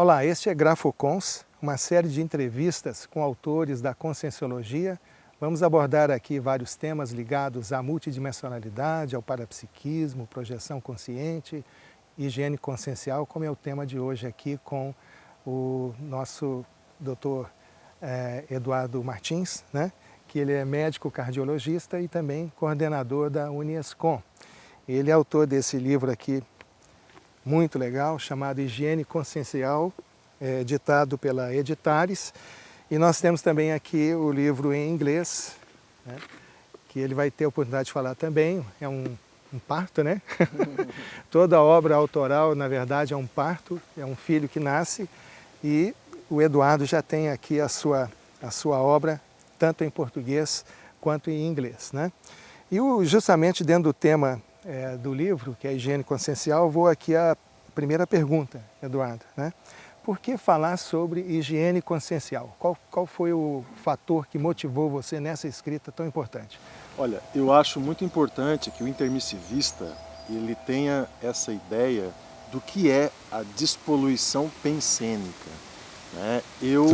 Olá, este é Grafocons, uma série de entrevistas com autores da Conscienciologia. Vamos abordar aqui vários temas ligados à multidimensionalidade, ao parapsiquismo, projeção consciente, higiene consciencial, como é o tema de hoje aqui com o nosso Dr. Eduardo Martins, né? Que ele é médico cardiologista e também coordenador da Uniescom. Ele é autor desse livro aqui, muito legal, chamado Higiene Consciencial, editado pela Editares. E nós temos também aqui o livro em inglês, né, que ele vai ter a oportunidade de falar também. É um parto, né? Toda obra autoral, na verdade, é um parto, é um filho que nasce. E o Eduardo já tem aqui a sua obra, tanto em português quanto em inglês, né? E justamente dentro do tema do livro, que é a higiene consciencial, vou aqui à primeira pergunta, Eduardo, né? Por que falar sobre higiene consciencial? Qual foi o fator que motivou você nessa escrita tão importante? Olha, eu acho muito importante que o intermissivista ele tenha essa ideia do que é a despoluição pensênica, né? Eu,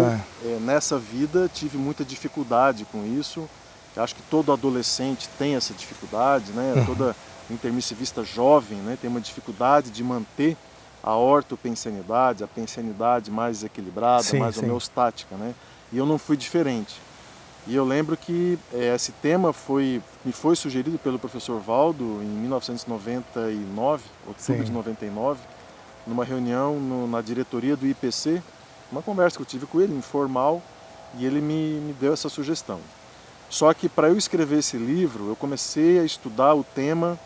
nessa vida, tive muita dificuldade com isso. Eu acho que todo adolescente tem essa dificuldade, né? Toda intermissivista jovem, né, tem uma dificuldade de manter a ortopensenidade, a pensenidade mais equilibrada, mais homeostática, né? E eu não fui diferente. E eu lembro que esse tema me foi sugerido pelo professor Valdo em 1999, outubro de 99, numa reunião na diretoria do IPC, uma conversa que eu tive com ele, informal, e ele me deu essa sugestão. Só que para eu escrever esse livro, eu comecei a estudar o tema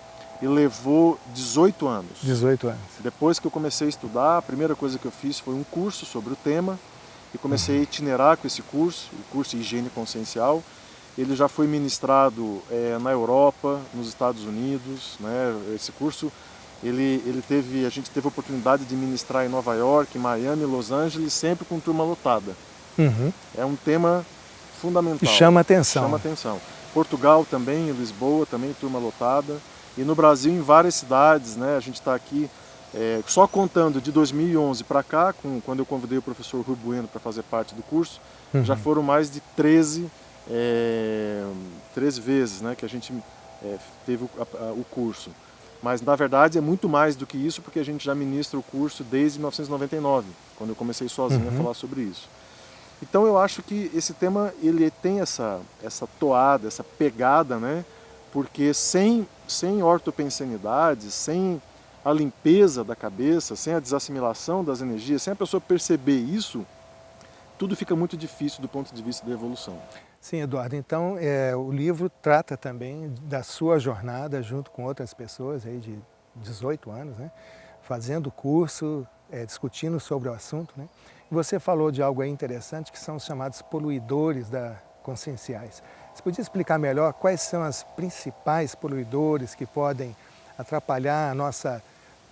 e levou 18 anos. 18 anos. Depois que eu comecei a estudar, a primeira coisa que eu fiz foi um curso sobre o tema e comecei a itinerar com esse curso, o curso de Higiene Consciencial. Ele já foi ministrado na Europa, nos Estados Unidos, né? Esse curso, a gente teve a oportunidade de ministrar em Nova York, Miami, Los Angeles, sempre com turma lotada. É um tema fundamental. E chama atenção. Chama atenção. Portugal também, em Lisboa, também turma lotada. E no Brasil, em várias cidades, né? A gente está aqui, só contando de 2011 para cá, quando eu convidei o professor Rui Bueno para fazer parte do curso, já foram mais de 13 vezes, né, que a gente teve o curso. Mas, na verdade, é muito mais do que isso, porque a gente já ministra o curso desde 1999, quando eu comecei sozinho a falar sobre isso. Então, eu acho que esse tema ele tem essa toada, essa pegada, né? Porque sem ortopensenidade, sem a limpeza da cabeça, sem a desassimilação das energias, sem a pessoa perceber isso, tudo fica muito difícil do ponto de vista da evolução. Sim, Eduardo. Então, o livro trata também da sua jornada junto com outras pessoas aí de 18 anos, né? Fazendo curso, discutindo sobre o assunto, né? Você falou de algo aí interessante, que são os chamados poluidores conscienciais. Você podia explicar melhor quais são os principais poluidores que podem atrapalhar a nossa,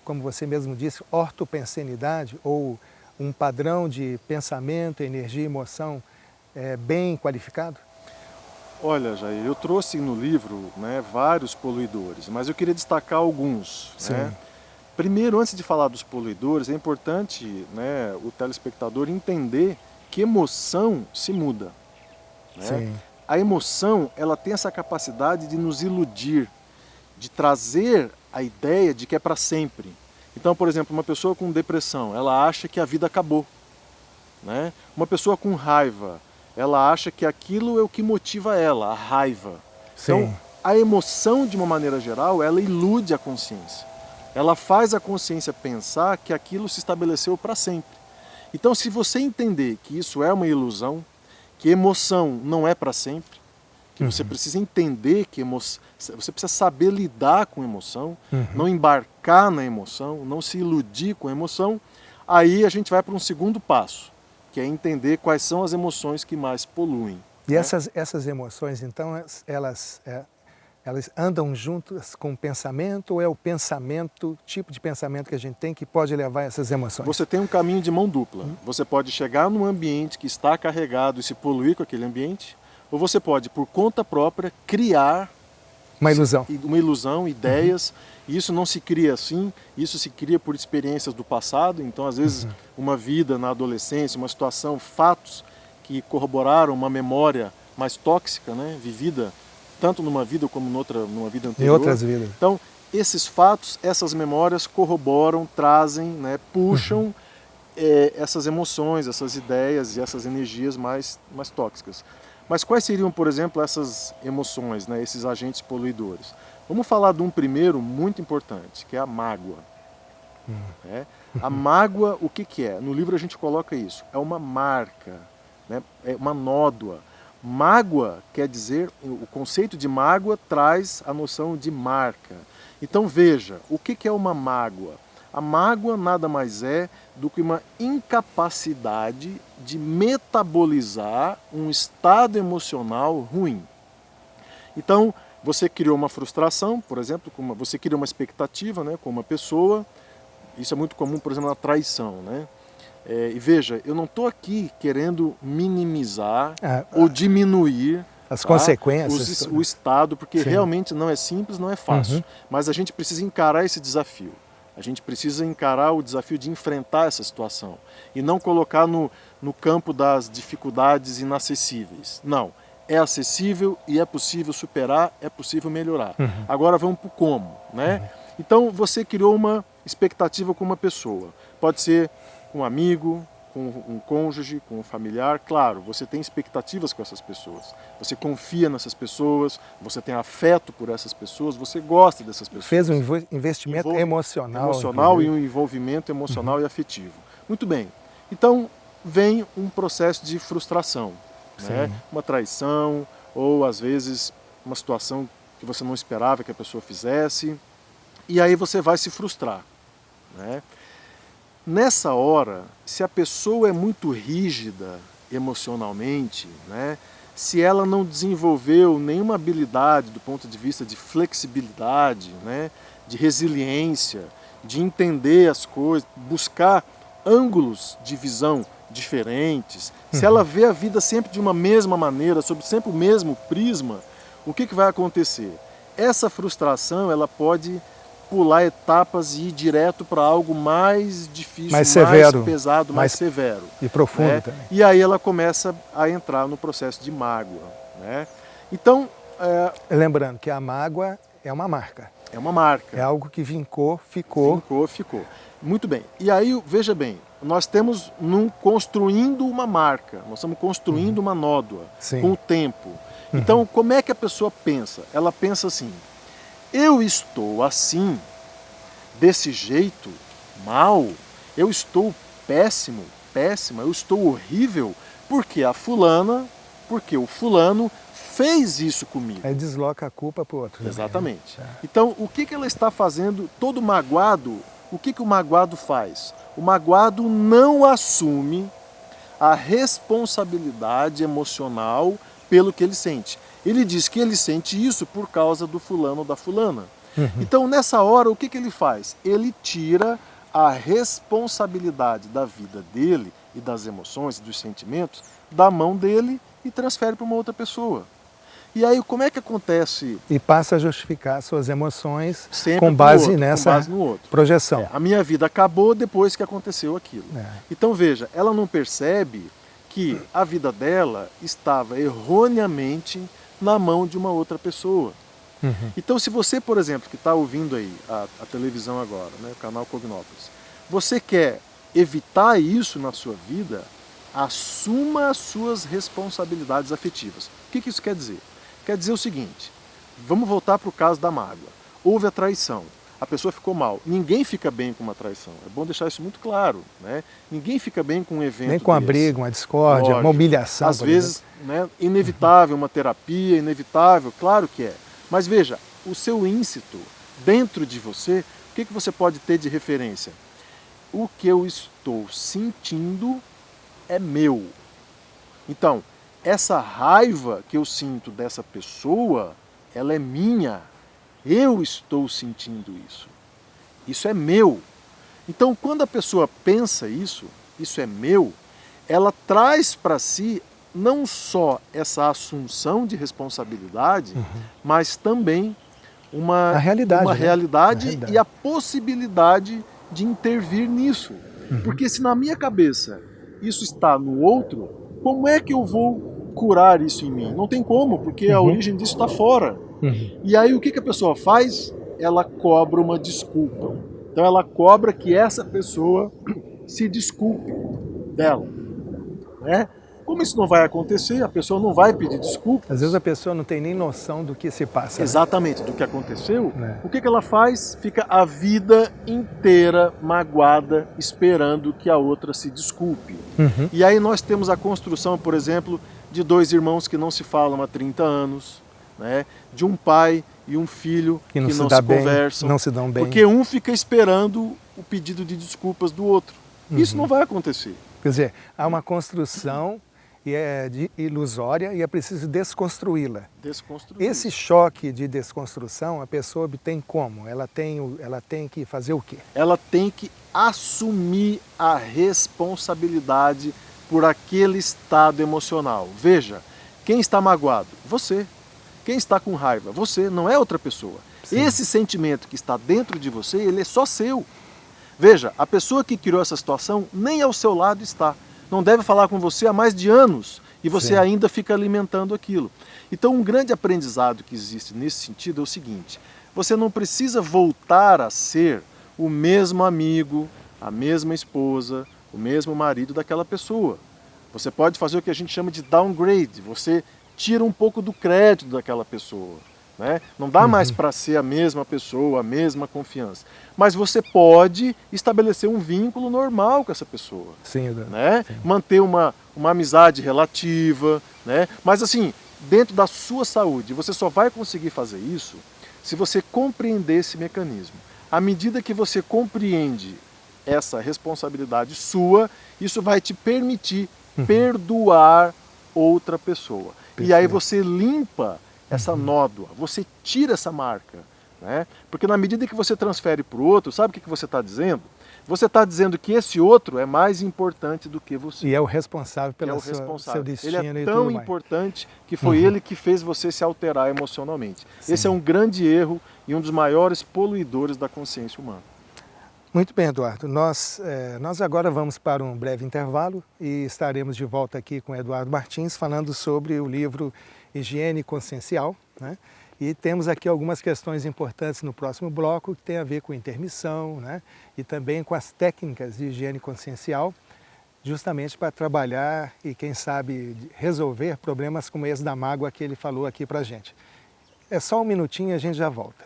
como você mesmo disse, ortopensenidade, ou um padrão de pensamento, energia e emoção bem qualificado? Olha, Jair, eu trouxe no livro, né, vários poluidores, mas eu queria destacar alguns. Né? Primeiro, antes de falar dos poluidores, é importante, né, o telespectador entender que emoção se muda. Né? A emoção, ela tem essa capacidade de nos iludir, de trazer a ideia de que é para sempre. Então, por exemplo, uma pessoa com depressão, ela acha que a vida acabou. Né? Uma pessoa com raiva, ela acha que aquilo é o que motiva ela, a raiva. Então, a emoção, de uma maneira geral, ela ilude a consciência. Ela faz a consciência pensar que aquilo se estabeleceu para sempre. Então, se você entender que isso é uma ilusão, que emoção não é para sempre, que você precisa entender que você precisa saber lidar com emoção, não embarcar na emoção, não se iludir com a emoção, aí a gente vai para um segundo passo, que é entender quais são as emoções que mais poluem. E essas emoções, então, elas andam juntas com o pensamento, ou é o pensamento, tipo de pensamento que a gente tem que pode levar a essas emoções? Você tem um caminho de mão dupla. Você pode chegar num ambiente que está carregado e se poluir com aquele ambiente, ou você pode, por conta própria, criar Uma ilusão. Uma ilusão, ideias. E isso não se cria assim, isso se cria por experiências do passado. Então, às vezes, uma vida na adolescência, uma situação, fatos que corroboraram uma memória mais tóxica, né, vivida tanto numa vida como numa vida anterior. Em outras vidas. Então, esses fatos, essas memórias corroboram, trazem, né, puxam essas emoções, essas ideias e essas energias mais tóxicas. Mas quais seriam, por exemplo, essas emoções, né, esses agentes poluidores? Vamos falar de um primeiro muito importante, que é a mágoa. Né? A mágoa, o que é? No livro a gente coloca isso, é uma marca, né? É uma nódoa. Mágoa quer dizer, o conceito de mágoa traz a noção de marca. Então veja, o que é uma mágoa? A mágoa nada mais é do que uma incapacidade de metabolizar um estado emocional ruim. Então, você criou uma frustração, por exemplo, você criou uma expectativa, né, com uma pessoa. Isso é muito comum, por exemplo, na traição, né? E veja, eu não estou aqui querendo minimizar ou diminuir as consequências, o estado, porque realmente não é simples, não é fácil. Mas a gente precisa encarar esse desafio. A gente precisa encarar o desafio de enfrentar essa situação e não colocar no campo das dificuldades inacessíveis. Não, é acessível e é possível superar, é possível melhorar. Agora vamos para o como, né? Então você criou uma expectativa com uma pessoa. Pode ser com um amigo, com um cônjuge, com um familiar. Claro, você tem expectativas com essas pessoas. Você confia nessas pessoas, você tem afeto por essas pessoas, você gosta dessas pessoas. Fez um investimento emocional. Emocional e um envolvimento emocional e afetivo. Muito bem. Então, vem um processo de frustração. Né? Uma traição, ou às vezes uma situação que você não esperava que a pessoa fizesse. E aí você vai se frustrar. Né? Nessa hora, se a pessoa é muito rígida emocionalmente, né, se ela não desenvolveu nenhuma habilidade do ponto de vista de flexibilidade, né, de resiliência, de entender as coisas, buscar ângulos de visão diferentes, se ela vê a vida sempre de uma mesma maneira, sob sempre o mesmo prisma, o que vai acontecer? Essa frustração ela pode pular etapas e ir direto para algo mais difícil, mais severo, pesado, mais severo. E profundo, né? também. E aí ela começa a entrar no processo de mágoa. Né? Então... Lembrando que a mágoa é uma marca. É uma marca. É algo que ficou. Ficou. Muito bem. E aí, veja bem, nós temos construindo uma marca, nós estamos construindo uma nódoa com o tempo. Então, como é que a pessoa pensa? Ela pensa assim: eu estou assim, desse jeito, mal, eu estou péssima, eu estou horrível, porque o fulano fez isso comigo. Aí desloca a culpa para o outro. Exatamente. Também, né? Então, o que ela está fazendo, todo magoado, o que o magoado faz? O magoado não assume a responsabilidade emocional pelo que ele sente. Ele diz que ele sente isso por causa do fulano ou da fulana. Então, nessa hora, o que ele faz? Ele tira a responsabilidade da vida dele e das emoções e dos sentimentos da mão dele e transfere para uma outra pessoa. E aí, como é que acontece? E passa a justificar suas emoções sempre com base nessa no outro. Projeção. A minha vida acabou depois que aconteceu aquilo. Então, veja, ela não percebe que a vida dela estava erroneamente na mão de uma outra pessoa. Então, se você, por exemplo, que está ouvindo aí a televisão agora, né, o canal Cognópolis, você quer evitar isso na sua vida, assuma as suas responsabilidades afetivas. O que isso quer dizer? Quer dizer o seguinte, vamos voltar para o caso da mágoa. Houve a traição, a pessoa ficou mal. Ninguém fica bem com uma traição, é bom deixar isso muito claro. Né? Ninguém fica bem com um evento nem com a briga, uma discórdia, uma humilhação. Às vezes, né, inevitável, uma terapia, inevitável, claro que é. Mas veja, o seu íncito, dentro de você, o que você pode ter de referência? O que eu estou sentindo é meu. Então, essa raiva que eu sinto dessa pessoa, ela é minha. Eu estou sentindo isso. Isso é meu. Então, quando a pessoa pensa isso é meu, ela traz para si não só essa assunção de responsabilidade, mas também uma realidade e a possibilidade de intervir nisso. Porque se na minha cabeça isso está no outro, como é que eu vou curar isso em mim? Não tem como, porque a origem disso está fora. E aí o que a pessoa faz? Ela cobra uma desculpa. Então ela cobra que essa pessoa se desculpe dela, né? Como isso não vai acontecer, a pessoa não vai pedir desculpas. Às vezes a pessoa não tem nem noção do que se passa. Exatamente, do que aconteceu. O que ela faz? Fica a vida inteira magoada, esperando que a outra se desculpe. E aí nós temos a construção, por exemplo, de dois irmãos que não se falam há 30 anos, né? De um pai e um filho que não se conversam, não se dão bem. Porque um fica esperando o pedido de desculpas do outro. Isso não vai acontecer. Quer dizer, há uma construção ilusória e é preciso desconstruí-la. Esse choque de desconstrução a pessoa obtém como? Ela tem que fazer o quê? Ela tem que assumir a responsabilidade por aquele estado emocional. Veja, quem está magoado? Você. Quem está com raiva? Você, não é outra pessoa. Sim. Esse sentimento que está dentro de você, ele é só seu. Veja, a pessoa que criou essa situação nem ao seu lado está. Não deve falar com você há mais de anos e você ainda fica alimentando aquilo. Então um grande aprendizado que existe nesse sentido é o seguinte: você não precisa voltar a ser o mesmo amigo, a mesma esposa, o mesmo marido daquela pessoa. Você pode fazer o que a gente chama de downgrade, você tira um pouco do crédito daquela pessoa. Né? Não dá mais para ser a mesma pessoa, a mesma confiança. Mas você pode estabelecer um vínculo normal com essa pessoa. Sim, né? Sim. Manter uma amizade relativa. Né? Mas assim, dentro da sua saúde, você só vai conseguir fazer isso se você compreender esse mecanismo. À medida que você compreende essa responsabilidade sua, isso vai te permitir perdoar outra pessoa. E aí você limpa essa nódoa, você tira essa marca. Né? Porque na medida que você transfere para o outro, sabe o que você está dizendo? Você está dizendo que esse outro é mais importante do que você. E é o responsável pelo seu destino. Ele é tão importante que foi ele que fez você se alterar emocionalmente. Sim. Esse é um grande erro e um dos maiores poluidores da consciência humana. Muito bem, Eduardo. Nós agora vamos para um breve intervalo e estaremos de volta aqui com Eduardo Martins falando sobre o livro Higiene Consciencial, né? E temos aqui algumas questões importantes no próximo bloco que tem a ver com intermissão, né? E também com as técnicas de higiene consciencial, justamente para trabalhar e, quem sabe, resolver problemas como esse da mágoa que ele falou aqui para a gente. É só um minutinho e a gente já volta.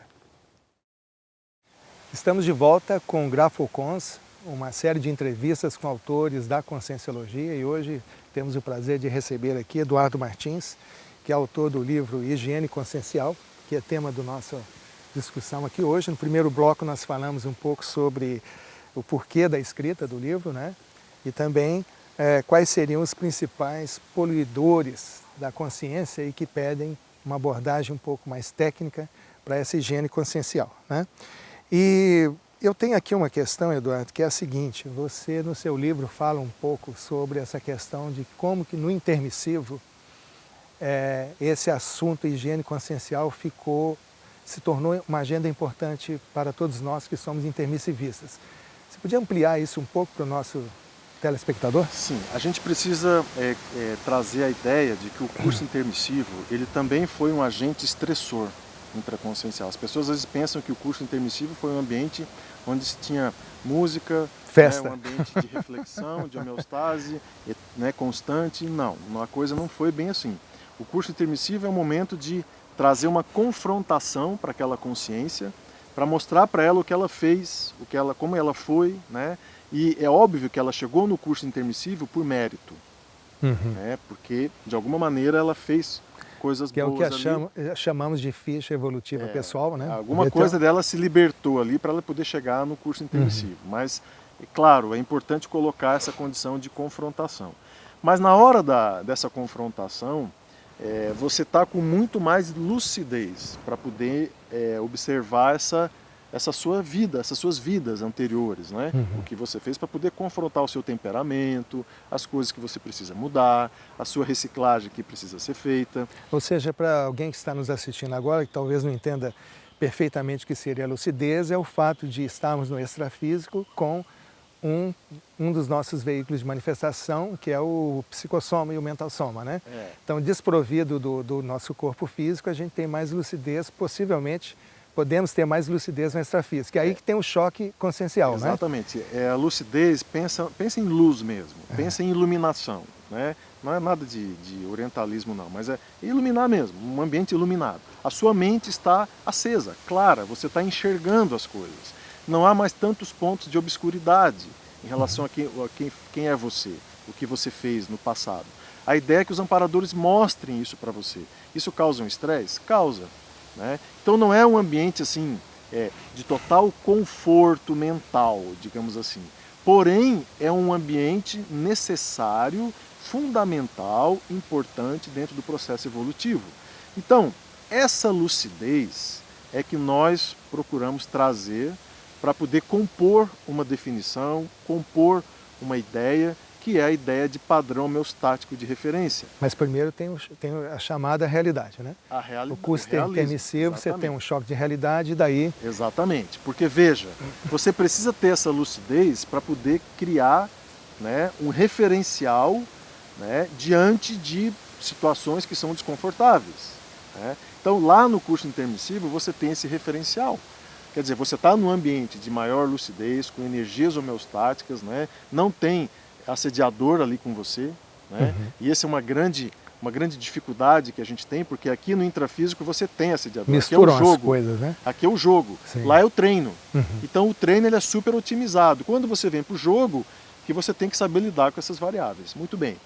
Estamos de volta com o Grafocons, uma série de entrevistas com autores da Conscienciologia, e hoje temos o prazer de receber aqui Eduardo Martins, que é autor do livro Higiene Consciencial, que é tema da nossa discussão aqui hoje. No primeiro bloco nós falamos um pouco sobre o porquê da escrita do livro, né? E também quais seriam os principais poluidores da consciência e que pedem uma abordagem um pouco mais técnica para essa higiene consciencial, né? E eu tenho aqui uma questão, Eduardo, que é a seguinte: você no seu livro fala um pouco sobre essa questão de como que no intermissivo esse assunto higiene consciencial se tornou uma agenda importante para todos nós que somos intermissivistas. Você podia ampliar isso um pouco para o nosso telespectador? Sim, a gente precisa trazer a ideia de que o curso intermissivo ele também foi um agente estressor intraconsciencial. As pessoas às vezes pensam que o curso intermissivo foi um ambiente onde se tinha música, festa, um ambiente de reflexão, de homeostase, né, constante. Não, a coisa não foi bem assim. O curso intermissivo é um momento de trazer uma confrontação para aquela consciência, para mostrar para ela o que ela fez, como ela foi, né? E é óbvio que ela chegou no curso intermissivo por mérito, né? Porque de alguma maneira ela fez coisas boas ali. Que é o que chamamos de ficha evolutiva pessoal, né? Alguma coisa dela se libertou ali para ela poder chegar no curso intermissivo. Mas, claro, é importante colocar essa condição de confrontação. Mas na hora dessa confrontação, você está com muito mais lucidez para poder observar essa sua vida, essas suas vidas anteriores, né? O que você fez para poder confrontar o seu temperamento, as coisas que você precisa mudar, a sua reciclagem que precisa ser feita. Ou seja, para alguém que está nos assistindo agora, que talvez não entenda perfeitamente o que seria a lucidez, é o fato de estarmos no extrafísico com um dos nossos veículos de manifestação, que é o psicossoma e o mental soma, né? Então, desprovido do nosso corpo físico, a gente tem mais lucidez, possivelmente podemos ter mais lucidez no extrafísico. É aí que tem o choque consciencial, né? Exatamente. A lucidez pensa em luz mesmo, pensa em iluminação, né? Não é nada de orientalismo não, mas é iluminar mesmo, um ambiente iluminado. A sua mente está acesa, clara, você está enxergando as coisas. Não há mais tantos pontos de obscuridade em relação a quem é você, o que você fez no passado. A ideia é que os amparadores mostrem isso para você. Isso causa um estresse? Causa. Né? Então não é um ambiente assim de total conforto mental, digamos assim. Porém, é um ambiente necessário, fundamental, importante dentro do processo evolutivo. Então, essa lucidez é que nós procuramos trazer para poder compor uma definição, compor uma ideia, que é a ideia de padrão homeostático de referência. Mas primeiro tem a chamada realidade, né? O curso intermissivo, você tem um choque de realidade e daí... Exatamente, porque veja, você precisa ter essa lucidez para poder criar, né, um referencial, né, diante de situações que são desconfortáveis. Né? Então lá no curso intermissivo você tem esse referencial. Quer dizer, você está num ambiente de maior lucidez, com energias homeostáticas, né? Não tem assediador ali com você, né? E essa é uma grande dificuldade que a gente tem, porque aqui no intrafísico você tem assediador. Misturam aqui é o jogo. as coisas, né? Aqui é o jogo. Sim. Lá é o treino. Então o treino ele é super otimizado. Quando você vem para o jogo, que você tem que saber lidar com essas variáveis. Muito bem.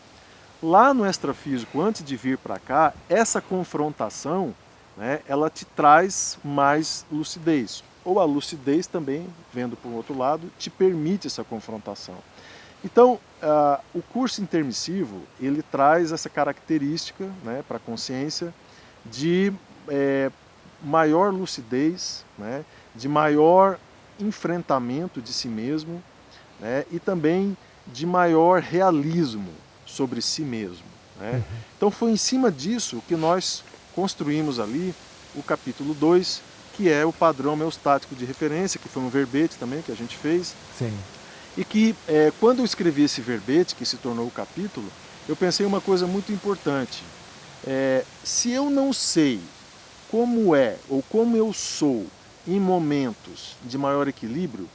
Lá no extrafísico, antes de vir para cá, essa confrontação, né, ela te traz mais lucidez. Ou a lucidez também, vendo por um outro lado, te permite essa confrontação. Então, o curso intermissivo, ele traz essa característica, né, para a consciência de maior lucidez, né, de maior enfrentamento de si mesmo, né, e também de maior realismo sobre si mesmo. Né? Então foi em cima disso que nós construímos ali o capítulo 2, que é o padrão homeostático de referência, que foi um verbete também que a gente fez. Sim. E que quando eu escrevi esse verbete, que se tornou o capítulo, eu pensei uma coisa muito importante. Se eu não sei como é ou como eu sou em momentos de maior equilíbrio,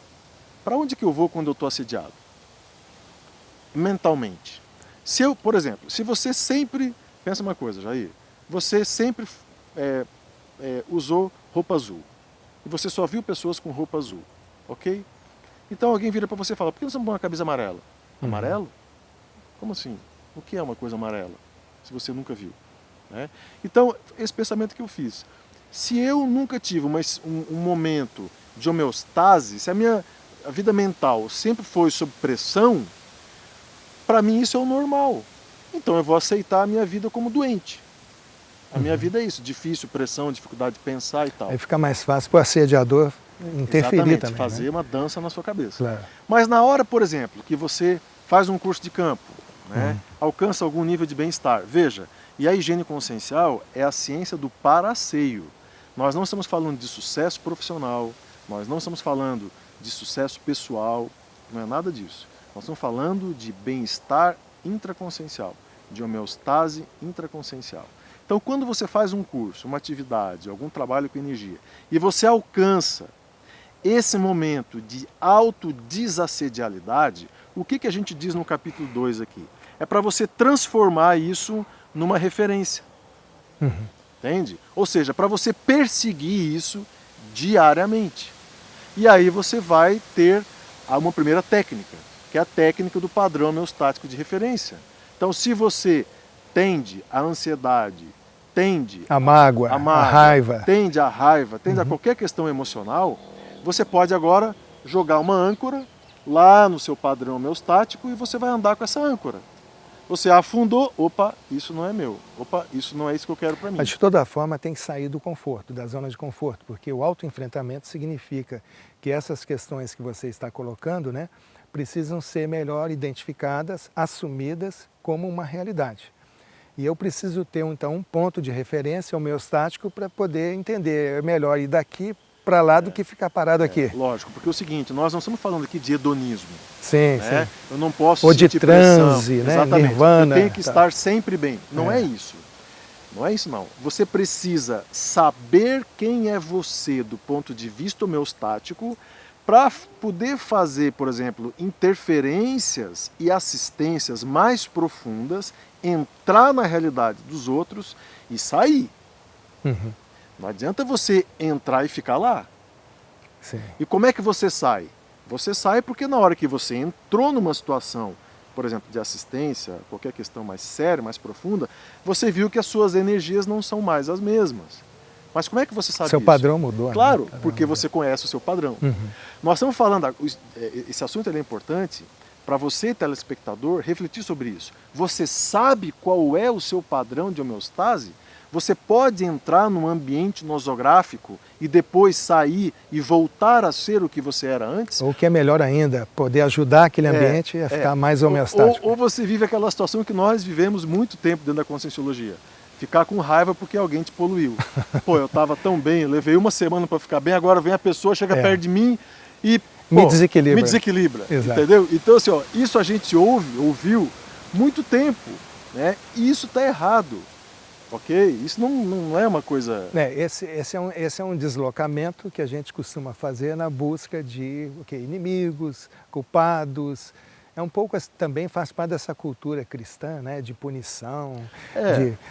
para onde que eu vou quando eu estou assediado? Mentalmente. Se eu, por exemplo, se você sempre, pensa uma coisa, Jair, você sempre usou roupa azul e você só viu pessoas com roupa azul, ok? Então alguém vira para você e fala, por que você não põe uma camisa amarela? Amarelo? Como assim? O que é uma coisa amarela? Se você nunca viu. Né? Então, esse pensamento que eu fiz. Se eu nunca tive um momento de homeostase, se a vida mental sempre foi sob pressão, para mim isso é o normal. Então eu vou aceitar a minha vida como doente. A minha vida é isso, difícil, pressão, dificuldade de pensar e tal. Aí fica mais fácil para o assediador interferir. Exatamente, também, fazer né? uma dança na sua cabeça. Claro. Mas na hora, por exemplo, que você faz um curso de campo, né, alcança algum nível de bem-estar, veja, e a higiene consciencial é a ciência do paraceio. Nós não estamos falando de sucesso profissional, nós não estamos falando de sucesso pessoal, não é nada disso. Nós estamos falando de bem-estar intraconsciencial, de homeostase intraconsciencial. Então, quando você faz um curso, uma atividade, algum trabalho com energia, e você alcança esse momento de autodesassedialidade, o que a gente diz no capítulo 2 aqui? É para você transformar isso numa referência. Entende? Ou seja, para você perseguir isso diariamente. E aí você vai ter uma primeira técnica, que é a técnica do padrão homeostático de referência. Então, se você tende à ansiedade, tende a mágoa, a raiva, tende à raiva, tende a qualquer questão emocional, você pode agora jogar uma âncora lá no seu padrão homeostático e você vai andar com essa âncora. Você afundou, opa, isso não é meu, opa, isso não é isso que eu quero para mim. Mas de toda forma tem que sair do conforto, da zona de conforto, porque o autoenfrentamento significa que essas questões que você está colocando, né, precisam ser melhor identificadas, assumidas como uma realidade. E eu preciso ter, então, um ponto de referência homeostático para poder entender. É melhor ir daqui para lá do que ficar parado aqui. Lógico, porque é o seguinte, nós não estamos falando aqui de hedonismo. Sim, né? sim. Eu não posso Ou de sentir transe, pressão. né? Exatamente. Nirvana. Eu tenho que estar sempre bem. Não é isso. Não é isso, não. Você precisa saber quem é você do ponto de vista homeostático para poder fazer, por exemplo, interferências e assistências mais profundas, entrar na realidade dos outros e sair. Uhum. Não adianta você entrar e ficar lá. Sim. E como é que você sai? Você sai porque na hora que você entrou numa situação, por exemplo, de assistência, qualquer questão mais séria, mais profunda, você viu que as suas energias não são mais as mesmas. Mas como é que você sabe Seu isso? padrão mudou. Claro, né? porque você conhece o seu padrão. Uhum. Nós estamos falando, esse assunto é importante para você, telespectador, refletir sobre isso. Você sabe qual é o seu padrão de homeostase? Você pode entrar num ambiente nosográfico e depois sair e voltar a ser o que você era antes? Ou o que é melhor ainda, poder ajudar aquele ambiente a ficar mais homeostático. Ou você vive aquela situação que nós vivemos muito tempo dentro da Conscienciologia. Ficar com raiva porque alguém te poluiu. Pô, eu estava tão bem, levei uma semana para ficar bem, agora vem a pessoa, chega perto de mim e me desequilibra. Me desequilibra, Exato. entendeu? Então, assim, ó, isso a gente ouviu muito tempo, né? E isso está errado, ok? Isso não é uma coisa... Esse é um deslocamento que a gente costuma fazer na busca de inimigos, culpados. É um pouco, também faz parte dessa cultura cristã, né, de punição.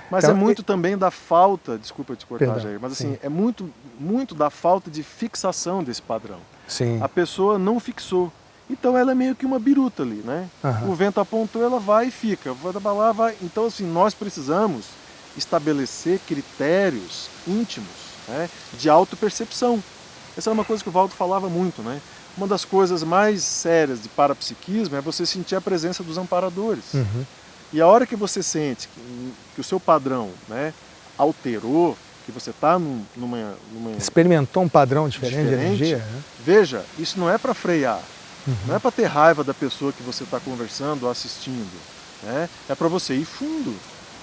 Mas então, é muito também da falta, desculpa te cortar, Jair, mas assim, sim. é muito da falta de fixação desse padrão. Sim. A pessoa não fixou. Então ela é meio que uma biruta ali, né? Uhum. O vento apontou, ela vai e fica. Vai. Então, assim, nós precisamos estabelecer critérios íntimos, né, de autopercepção. Essa é uma coisa que o Valdo falava muito, né? Uma das coisas mais sérias de parapsiquismo é você sentir a presença dos amparadores. Uhum. E a hora que você sente que o seu padrão, né, alterou, que você está numa... Experimentou um padrão diferente de energia. Né? Veja, isso não é para frear, não é para ter raiva da pessoa que você está conversando ou assistindo. Né? É para você ir fundo,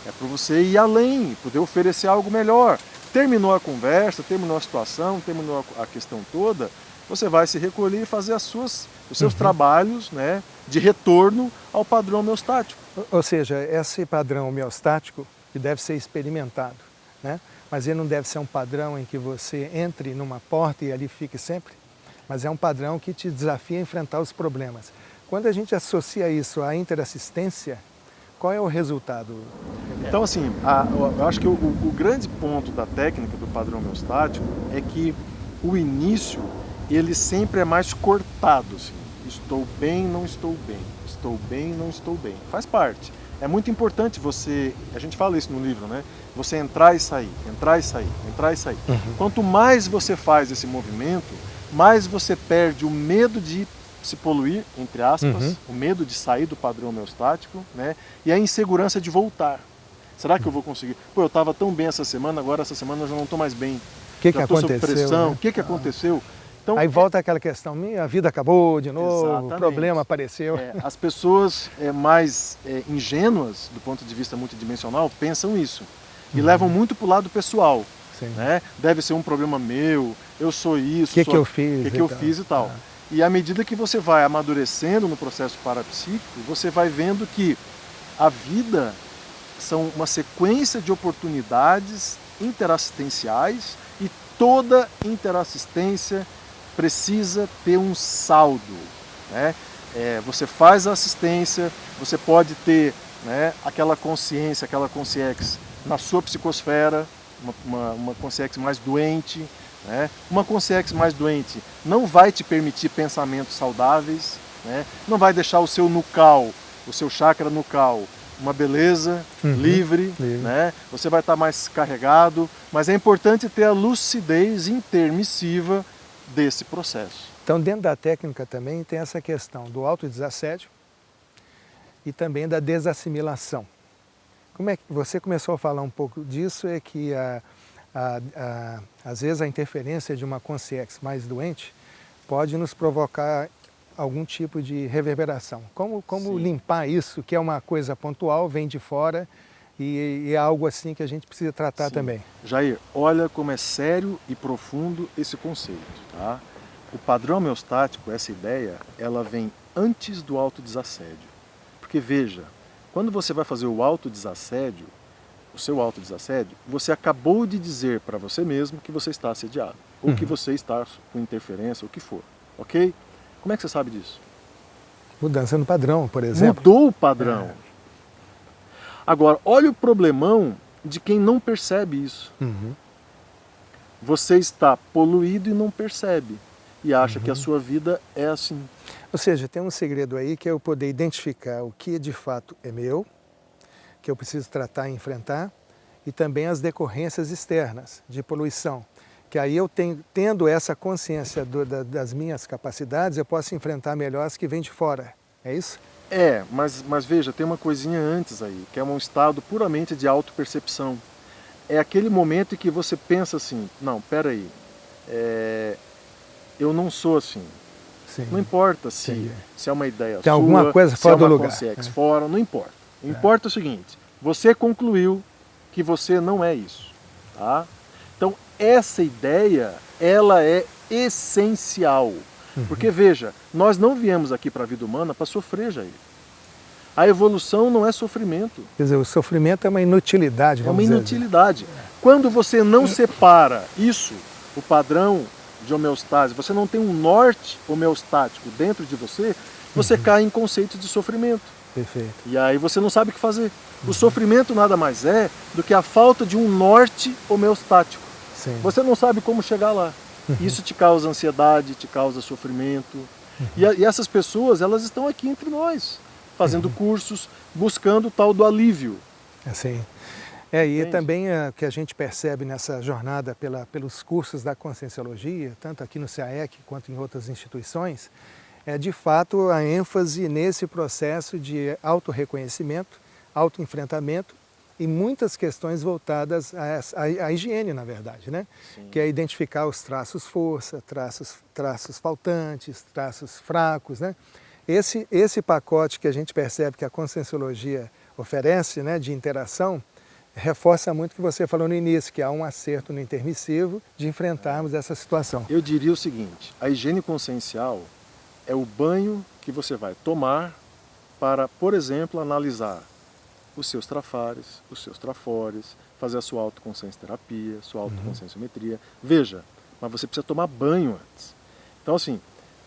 é para você ir além, poder oferecer algo melhor. Terminou a conversa, terminou a situação, terminou a questão toda, você vai se recolher e fazer os seus trabalhos, né, de retorno ao padrão homeostático. Ou seja, esse padrão homeostático que deve ser experimentado, né? Mas ele não deve ser um padrão em que você entre numa porta e ali fique sempre, mas é um padrão que te desafia a enfrentar os problemas. Quando a gente associa isso à interassistência, qual é o resultado? Então, assim, eu acho que o grande ponto da técnica do padrão homeostático é que o início, ele sempre é mais cortado, assim. Estou bem, não estou bem. Estou bem, não estou bem. Faz parte. É muito importante você, a gente fala isso no livro, né? Você entrar e sair, entrar e sair, entrar e sair. Quanto mais você faz esse movimento, mais você perde o medo de se poluir, entre aspas, o medo de sair do padrão homeostático, né? E a insegurança de voltar. Será que eu vou conseguir? Pô, eu estava tão bem essa semana, agora essa semana eu já não estou mais bem. O que aconteceu? Sob pressão. Né? O que aconteceu? Então, aí volta aquela questão, minha vida acabou de novo, exatamente. O problema apareceu. As pessoas mais ingênuas, do ponto de vista multidimensional, pensam isso. E levam muito para o lado pessoal. Né? Deve ser um problema meu, eu sou isso. O que eu fiz? O que eu fiz e tal. E à medida que você vai amadurecendo no processo parapsíquico, você vai vendo que a vida são uma sequência de oportunidades interassistenciais e toda interassistência precisa ter um saldo. Né? Você faz a assistência, você pode ter, né, aquela consciência, aquela consciex na sua psicosfera, uma consciex mais doente. Né? Uma consciex mais doente não vai te permitir pensamentos saudáveis, né? Não vai deixar o seu nucal, o seu chakra nucal, uma beleza, livre. Né? Você vai estar mais carregado, mas é importante ter a lucidez intermissiva desse processo. Então, dentro da técnica também tem essa questão do autodesassédio e também da desassimilação. Como é que você começou a falar um pouco disso? É que às vezes a interferência de uma consciex mais doente pode nos provocar algum tipo de reverberação. Como limpar isso, que é uma coisa pontual, vem de fora e é algo assim que a gente precisa tratar Sim. também. Jair, olha como é sério e profundo esse conceito, tá? O padrão homeostático, essa ideia, ela vem antes do autodesassédio. Porque veja, quando você vai fazer o autodesassédio, o seu autodesassédio, você acabou de dizer para você mesmo que você está assediado, ou que você está com interferência, ou o que for, ok? Como é que você sabe disso? Mudança no padrão, por exemplo. Mudou o padrão. Agora, olha o problemão de quem não percebe isso. Você está poluído e não percebe. E acha que a sua vida é assim. Ou seja, tem um segredo aí que é eu poder identificar o que de fato é meu, que eu preciso tratar e enfrentar, e também as decorrências externas de poluição. Que aí eu tendo essa consciência das minhas capacidades, eu posso enfrentar melhor as que vêm de fora. É isso? É, mas veja, tem uma coisinha antes aí, que é um estado puramente de autopercepção. É aquele momento em que você pensa assim, não, peraí, eu não sou assim. Sim. Não importa se é uma ideia tem sua, alguma coisa fora se é do uma lugar. consciência fora, não importa. Importa o seguinte, você concluiu que você não é isso, tá? Então, essa ideia, ela é essencial. Porque, veja, nós não viemos aqui para a vida humana para sofrer, Jair. A evolução não é sofrimento. Quer dizer, o sofrimento é uma inutilidade, vamos dizer. É uma inutilidade. Quando você não separa isso, o padrão de homeostase, você não tem um norte homeostático dentro de você, você cai em conceitos de sofrimento. Perfeito. E aí você não sabe o que fazer. O sofrimento nada mais é do que a falta de um norte homeostático. Sim. Você não sabe como chegar lá. Isso te causa ansiedade, te causa sofrimento. E essas pessoas, elas estão aqui entre nós, fazendo cursos, buscando o tal do alívio. Assim. E também que a gente percebe nessa jornada pelos cursos da Conscienciologia, tanto aqui no CAEC quanto em outras instituições, é de fato a ênfase nesse processo de autorreconhecimento, autoenfrentamento e muitas questões voltadas à higiene, na verdade, né? Sim. Que é identificar os traços força, traços faltantes, traços fracos, né? Esse pacote que a gente percebe que a Conscienciologia oferece, né, de interação, reforça muito o que você falou no início, que há um acerto no intermissivo de enfrentarmos essa situação. Eu diria o seguinte, a higiene consciencial é o banho que você vai tomar para, por exemplo, analisar os seus trafares, os seus trafores, fazer a sua autoconsciência terapia, sua autoconscienciometria. Veja, mas você precisa tomar banho antes. Então, assim,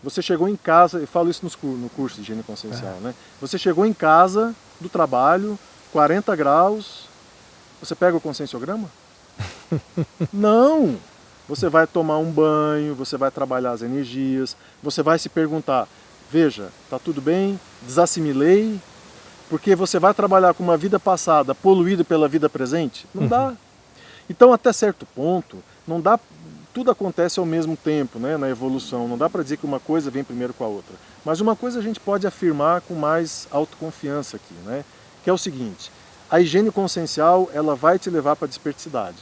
você chegou em casa, eu falo isso no curso de higiene consciencial, né? Você chegou em casa do trabalho, 40 graus, você pega o conscienciograma? Não! Você vai tomar um banho, você vai trabalhar as energias, você vai se perguntar, veja, tá tudo bem? Desassimilei? Porque você vai trabalhar com uma vida passada poluída pela vida presente? Não dá. Então, até certo ponto, não dá, tudo acontece ao mesmo tempo, né, na evolução. Não dá para dizer que uma coisa vem primeiro com a outra. Mas uma coisa a gente pode afirmar com mais autoconfiança aqui, né, que é o seguinte, a higiene consciencial, ela vai te levar para a desperticidade.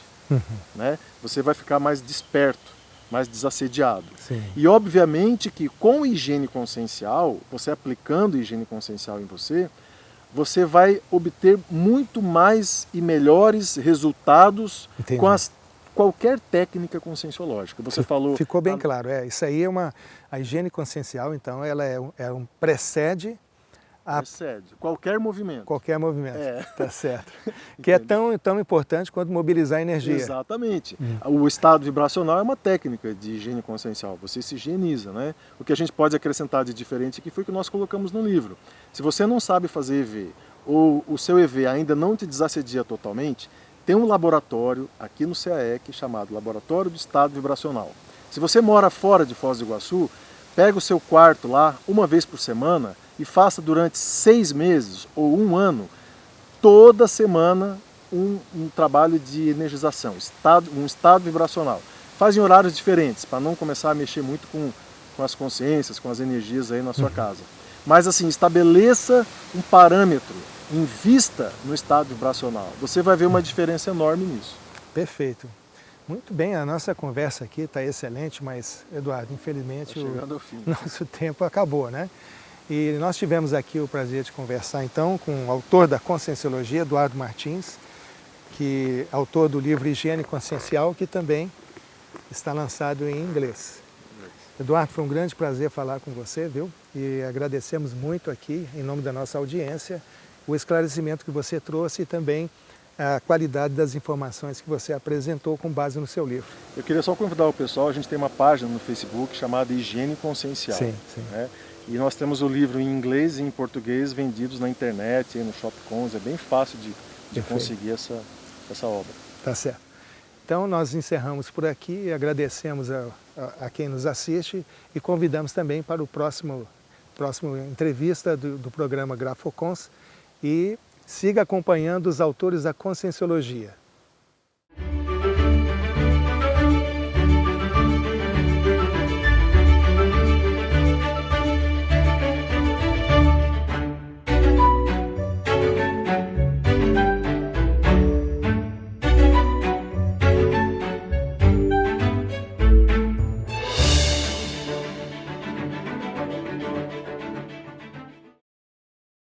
Né? Você vai ficar mais desperto, mais desassediado. Sim. E obviamente que com higiene consciencial, você aplicando higiene consciencial em você, você vai obter muito mais e melhores resultados com qualquer técnica conscienciológica. Você falou... Ficou bem claro, isso aí é a higiene consciencial, então, ela precede qualquer movimento. Qualquer movimento, tá certo. Que é tão importante quanto mobilizar a energia. Exatamente. O estado vibracional é uma técnica de higiene consciencial, você se higieniza, né? O que a gente pode acrescentar de diferente aqui foi o que nós colocamos no livro. Se você não sabe fazer EV, ou o seu EV ainda não te desassedia totalmente, tem um laboratório aqui no CAEC chamado Laboratório do Estado Vibracional. Se você mora fora de Foz do Iguaçu, pega o seu quarto lá uma vez por semana e faça durante 6 meses ou 1 ano, toda semana um trabalho de energização, um estado vibracional. Faz em horários diferentes, para não começar a mexer muito com as consciências, com as energias aí na sua casa. Mas assim, estabeleça um parâmetro, invista no estado vibracional. Você vai ver uma diferença enorme nisso. Perfeito. Muito bem, a nossa conversa aqui está excelente, mas, Eduardo, infelizmente Tá chegando ao fim. Nosso tempo acabou, né? E nós tivemos aqui o prazer de conversar então com o autor da Conscienciologia, Eduardo Martins, que é autor do livro Higiene Consciencial, que também está lançado em inglês. Eduardo, foi um grande prazer falar com você, viu? E agradecemos muito aqui, em nome da nossa audiência, o esclarecimento que você trouxe e também a qualidade das informações que você apresentou com base no seu livro. Eu queria só convidar o pessoal, a gente tem uma página no Facebook chamada Higiene Consciencial. Sim, sim. Né? E nós temos o livro em inglês e em português vendidos na internet, no Shopcons, é bem fácil de conseguir essa obra. Tá certo. Então nós encerramos por aqui, agradecemos a quem nos assiste e convidamos também para o próximo entrevista do programa Grafocons e siga acompanhando os autores da Conscienciologia.